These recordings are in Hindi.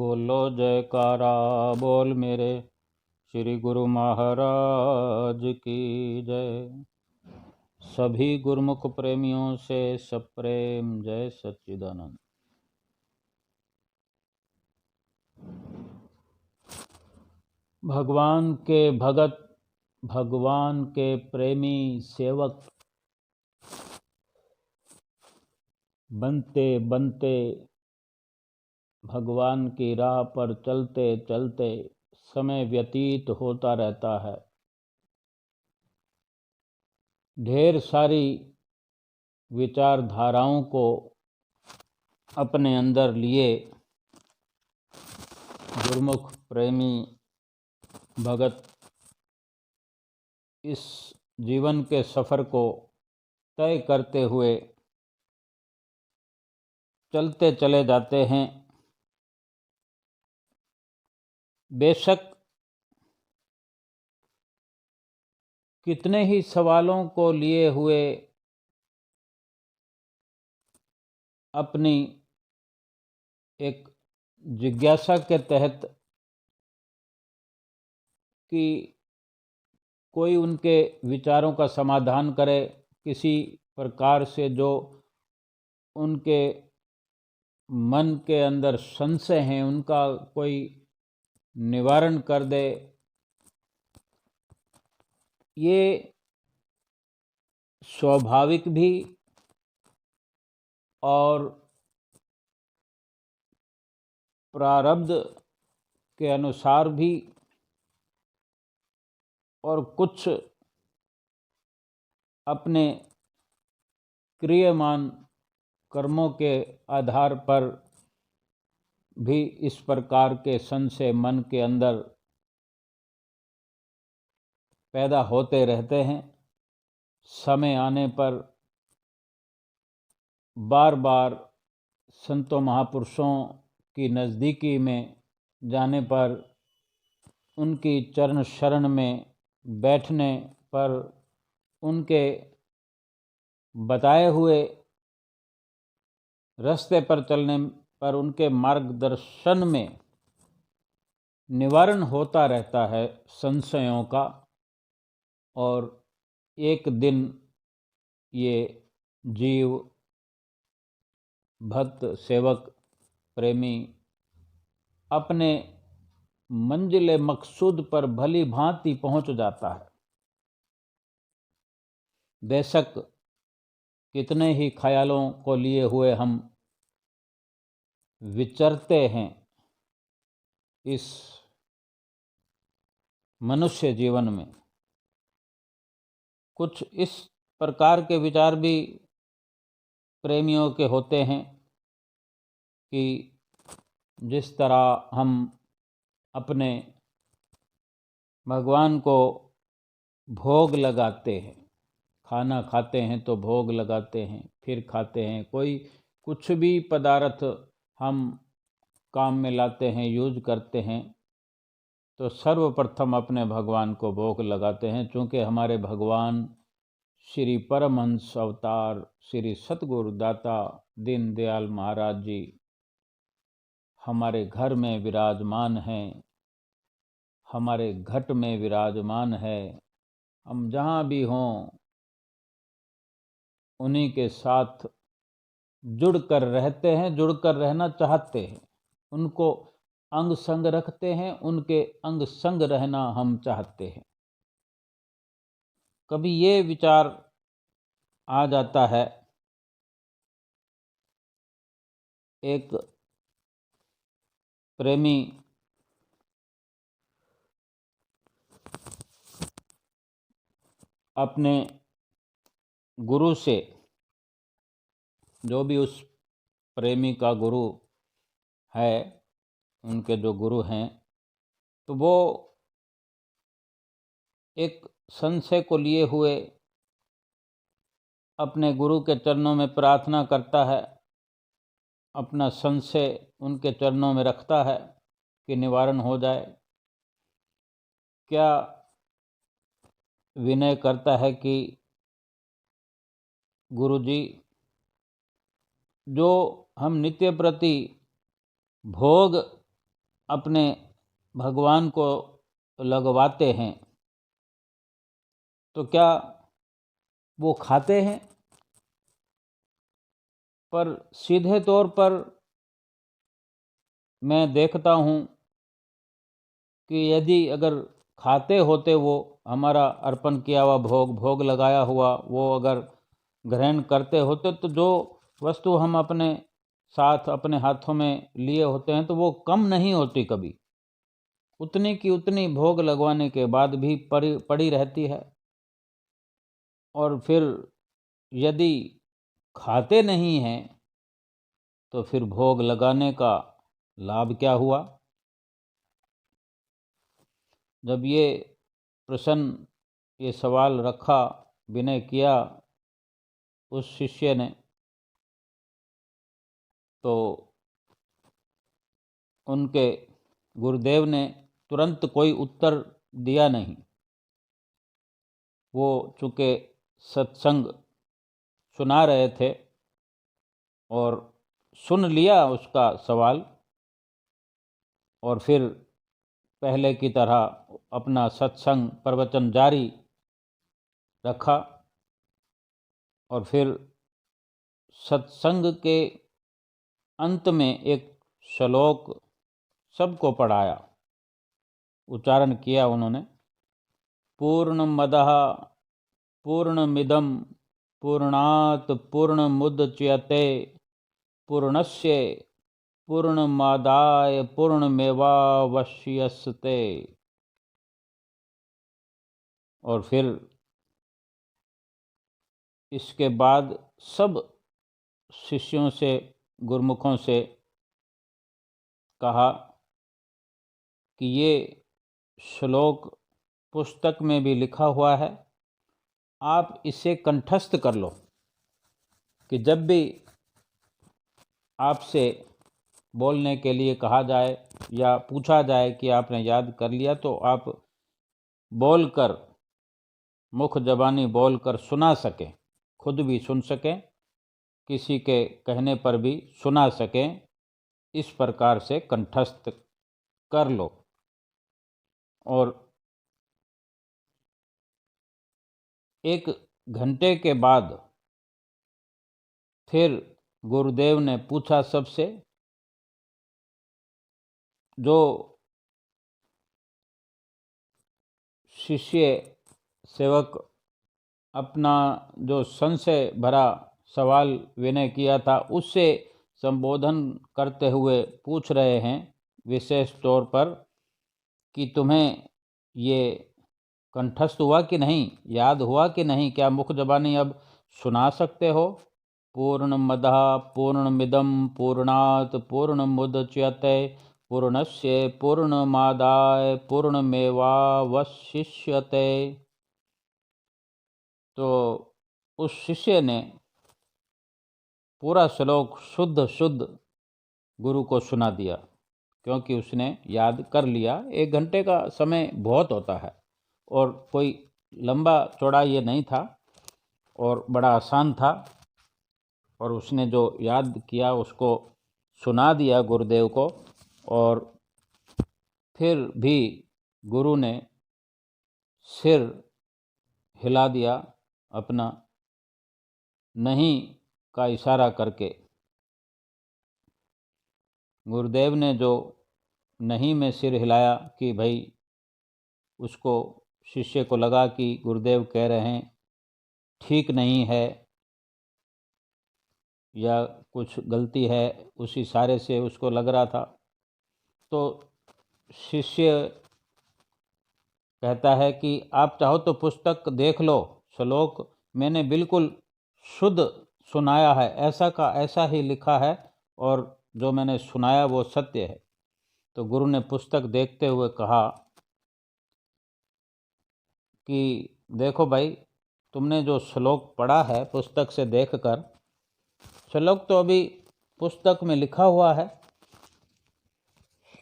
बोलो जयकारा बोल मेरे श्री गुरु महाराज की जय। सभी गुरुमुख प्रेमियों से सप्रेम जय सच्चिदानंद। भगवान के भगत, भगवान के प्रेमी सेवक बनते बनते भगवान की राह पर चलते चलते समय व्यतीत होता रहता है। ढेर सारी विचारधाराओं को अपने अंदर लिए गुरुमुख प्रेमी भगत इस जीवन के सफ़र को तय करते हुए चलते चले जाते हैं। बेशक कितने ही सवालों को लिए हुए अपनी एक जिज्ञासा के तहत कि कोई उनके विचारों का समाधान करे, किसी प्रकार से जो उनके मन के अंदर संशय हैं उनका कोई निवारण कर दे। ये स्वाभाविक भी और प्रारब्ध के अनुसार भी और कुछ अपने क्रियमान कर्मों के आधार पर भी इस प्रकार के संशय मन के अंदर पैदा होते रहते हैं। समय आने पर बार बार संतों महापुरुषों की नज़दीकी में जाने पर, उनकी चरण शरण में बैठने पर, उनके बताए हुए रास्ते पर चलने पर, उनके मार्गदर्शन में निवारण होता रहता है संशयों का। और एक दिन ये जीव भक्त सेवक प्रेमी अपने मंजिल मकसूद पर भली भांति पहुंच जाता है। बेशक कितने ही ख्यालों को लिए हुए हम विचरते हैं इस मनुष्य जीवन में, कुछ इस प्रकार के विचार भी प्रेमियों के होते हैं कि जिस तरह हम अपने भगवान को भोग लगाते हैं, खाना खाते हैं तो भोग लगाते हैं, फिर खाते हैं, कोई कुछ भी पदार्थ हम काम में लाते हैं, यूज करते हैं, तो सर्वप्रथम अपने भगवान को भोग लगाते हैं। चूँकि हमारे भगवान श्री परमहंस अवतार श्री सतगुरु दाता दीनदयाल महाराज जी हमारे घर में विराजमान हैं, हमारे घट में विराजमान है। हम जहाँ भी हों उन्हीं के साथ जुड़कर रहते हैं, जुड़कर रहना चाहते हैं, उनको अंग संग रखते हैं, उनके अंग संग रहना हम चाहते हैं। कभी ये विचार आ जाता है, एक प्रेमी अपने गुरु से, जो भी उस प्रेमी का गुरु है, उनके जो गुरु हैं, तो वो एक संशय को लिए हुए अपने गुरु के चरणों में प्रार्थना करता है, अपना संशय उनके चरणों में रखता है कि निवारण हो जाए। क्या विनय करता है कि गुरु जी, जो हम नित्य प्रति भोग अपने भगवान को लगवाते हैं तो क्या वो खाते हैं? पर सीधे तौर पर मैं देखता हूँ कि यदि अगर खाते होते, वो हमारा अर्पण किया हुआ भोग लगाया हुआ वो अगर ग्रहण करते होते, तो जो वस्तु हम अपने साथ अपने हाथों में लिए होते हैं तो वो कम नहीं होती कभी, उतनी की उतनी भोग लगवाने के बाद भी पड़ी रहती है। और फिर यदि खाते नहीं हैं तो फिर भोग लगाने का लाभ क्या हुआ? जब ये सवाल रखा, विनय किया उस शिष्य ने, तो उनके गुरुदेव ने तुरंत कोई उत्तर दिया नहीं। वो चूँकि सत्संग सुना रहे थे और सुन लिया उसका सवाल, और फिर पहले की तरह अपना सत्संग प्रवचन जारी रखा। और फिर सत्संग के अंत में एक श्लोक सबको पढ़ाया, उच्चारण किया उन्होंने, पूर्णमदः पूर्णमिदं पूर्णात् पूर्णमुदच्यते पूर्णस्य पूर्णमादाय पूर्णमेवावशिष्यते। और फिर इसके बाद सब शिष्यों से, गुरुमुखों से कहा कि ये श्लोक पुस्तक में भी लिखा हुआ है, आप इसे कंठस्थ कर लो कि जब भी आपसे बोलने के लिए कहा जाए या पूछा जाए कि आपने याद कर लिया, तो आप बोलकर, मुख जबानी बोलकर सुना सकें, खुद भी सुन सकें, किसी के कहने पर भी सुना सकें, इस प्रकार से कंठस्थ कर लो। और 1 घंटे के बाद फिर गुरुदेव ने पूछा सबसे, जो शिष्य सेवक अपना जो संशय भरा सवाल विनय किया था उससे संबोधन करते हुए पूछ रहे हैं विशेष तौर पर कि तुम्हें ये कंठस्थ हुआ कि नहीं, याद हुआ कि नहीं, क्या मुख जबानी अब सुना सकते हो? पूर्णमदः पूर्णमिदं पूर्णात् पूर्णमुदच्यते पूर्णस्य पूर्णमादाय पूर्णमेवावशिष्यते। तो उस शिष्य ने पूरा श्लोक शुद्ध शुद्ध गुरु को सुना दिया, क्योंकि उसने याद कर लिया। 1 घंटे का समय बहुत होता है और कोई लंबा चौड़ा ये नहीं था और बड़ा आसान था, और उसने जो याद किया उसको सुना दिया गुरुदेव को। और फिर भी गुरु ने सिर हिला दिया अपना, नहीं का इशारा करके। गुरुदेव ने जो नहीं में सिर हिलाया कि भाई, उसको, शिष्य को लगा कि गुरुदेव कह रहे हैं ठीक नहीं है या कुछ गलती है, उस इशारे से उसको लग रहा था। तो शिष्य कहता है कि आप चाहो तो पुस्तक देख लो, श्लोक मैंने बिल्कुल शुद्ध सुनाया है, ऐसा का ऐसा ही लिखा है, और जो मैंने सुनाया वो सत्य है। तो गुरु ने पुस्तक देखते हुए कहा कि देखो भाई, तुमने जो श्लोक पढ़ा है पुस्तक से देखकर, श्लोक तो अभी पुस्तक में लिखा हुआ है,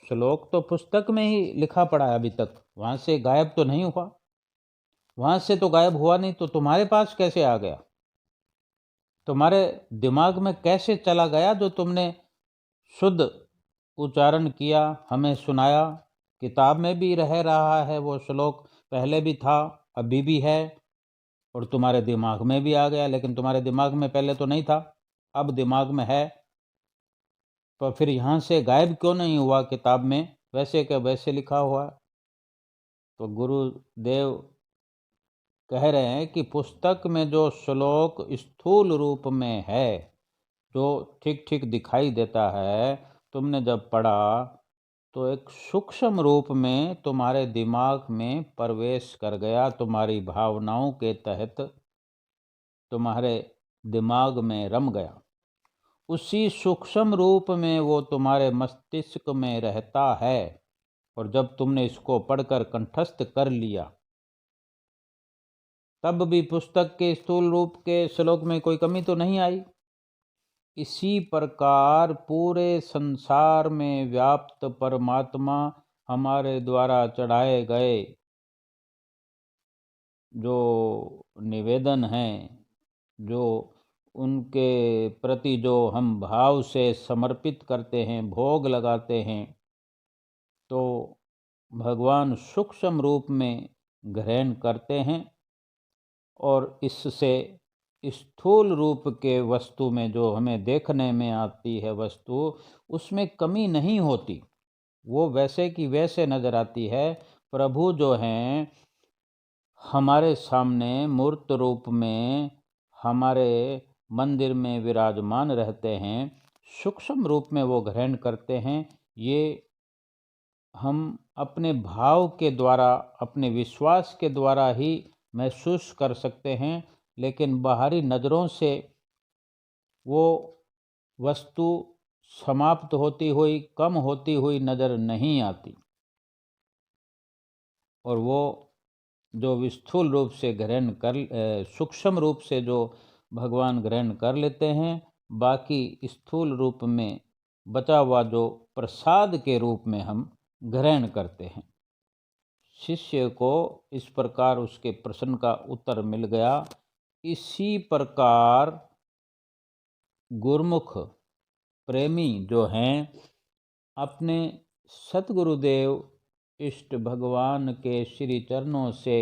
श्लोक तो पुस्तक में ही लिखा पड़ा है, अभी तक वहाँ से गायब तो नहीं हुआ। वहाँ से तो गायब हुआ नहीं, तो तुम्हारे पास कैसे आ गया? तुम्हारे दिमाग में कैसे चला गया जो तुमने शुद्ध उच्चारण किया, हमें सुनाया। किताब में भी रह रहा है वो श्लोक, पहले भी था, अभी भी है, और तुम्हारे दिमाग में भी आ गया। लेकिन तुम्हारे दिमाग में पहले तो नहीं था, अब दिमाग में है। तो फिर यहाँ से गायब क्यों नहीं हुआ किताब में, वैसे क्या वैसे लिखा हुआ। तो गुरुदेव कह रहे हैं कि पुस्तक में जो श्लोक स्थूल रूप में है, जो ठीक ठीक दिखाई देता है, तुमने जब पढ़ा तो एक सूक्ष्म रूप में तुम्हारे दिमाग में प्रवेश कर गया, तुम्हारी भावनाओं के तहत तुम्हारे दिमाग में रम गया। उसी सूक्ष्म रूप में वो तुम्हारे मस्तिष्क में रहता है। और जब तुमने इसको पढ़कर कंठस्थ कर लिया, तब भी पुस्तक के स्थूल रूप के श्लोक में कोई कमी तो नहीं आई। इसी प्रकार पूरे संसार में व्याप्त परमात्मा हमारे द्वारा चढ़ाए गए जो निवेदन हैं, जो उनके प्रति जो हम भाव से समर्पित करते हैं, भोग लगाते हैं, तो भगवान सूक्ष्म रूप में ग्रहण करते हैं। और इससे स्थूल रूप के वस्तु में जो हमें देखने में आती है वस्तु, उसमें कमी नहीं होती, वो वैसे की वैसे नज़र आती है। प्रभु जो हैं हमारे सामने मूर्त रूप में हमारे मंदिर में विराजमान रहते हैं, सूक्ष्म रूप में वो ग्रहण करते हैं। ये हम अपने भाव के द्वारा, अपने विश्वास के द्वारा ही महसूस कर सकते हैं, लेकिन बाहरी नज़रों से वो वस्तु समाप्त होती हुई, कम होती हुई नज़र नहीं आती। और वो जो स्थूल रूप से ग्रहण कर, सूक्ष्म रूप से जो भगवान ग्रहण कर लेते हैं, बाकी स्थूल रूप में बचा हुआ जो प्रसाद के रूप में हम ग्रहण करते हैं। शिष्य को इस प्रकार उसके प्रश्न का उत्तर मिल गया। इसी प्रकार गुरुमुख प्रेमी जो हैं, अपने सतगुरुदेव इष्ट भगवान के श्री चरणों से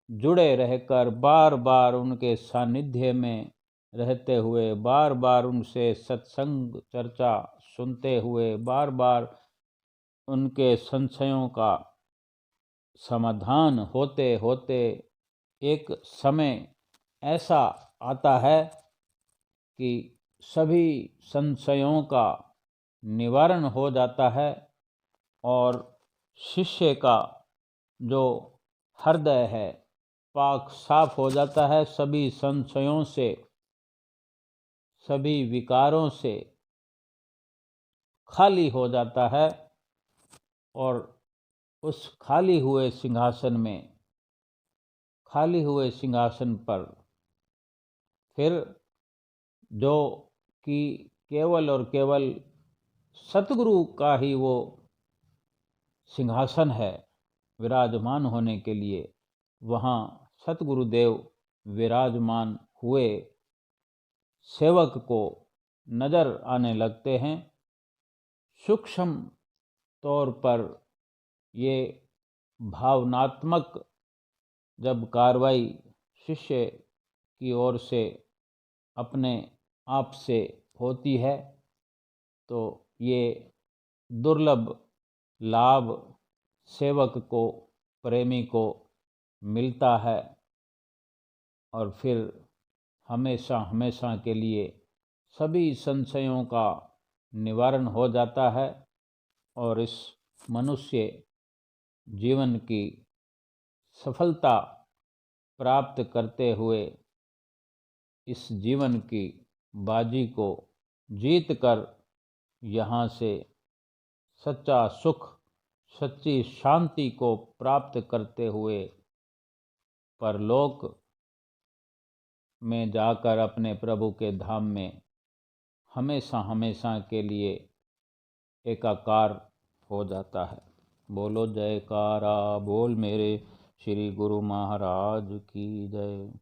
जुड़े रहकर, बार बार उनके सानिध्य में रहते हुए, बार बार उनसे सत्संग चर्चा सुनते हुए, बार बार उनके संशयों का समाधान होते होते एक समय ऐसा आता है कि सभी संशयों का निवारण हो जाता है और शिष्य का जो हृदय है पाक साफ हो जाता है, सभी संशयों से, सभी विकारों से खाली हो जाता है। और उस खाली हुए सिंहासन में, खाली हुए सिंहासन पर फिर जो कि केवल और केवल सतगुरु का ही वो सिंहासन है विराजमान होने के लिए, वहाँ सतगुरुदेव विराजमान हुए सेवक को नज़र आने लगते हैं। सूक्ष्म तौर पर ये भावनात्मक जब कार्रवाई शिष्य की ओर से अपने आप से होती है, तो ये दुर्लभ लाभ सेवक को, प्रेमी को मिलता है। और फिर हमेशा हमेशा के लिए सभी संशयों का निवारण हो जाता है और इस मनुष्य जीवन की सफलता प्राप्त करते हुए इस जीवन की बाजी को जीत कर यहाँ से सच्चा सुख, सच्ची शांति को प्राप्त करते हुए परलोक में जाकर अपने प्रभु के धाम में हमेशा हमेशा के लिए एकाकार हो जाता है। बोलो जयकारा बोल मेरे श्री गुरु महाराज की जय।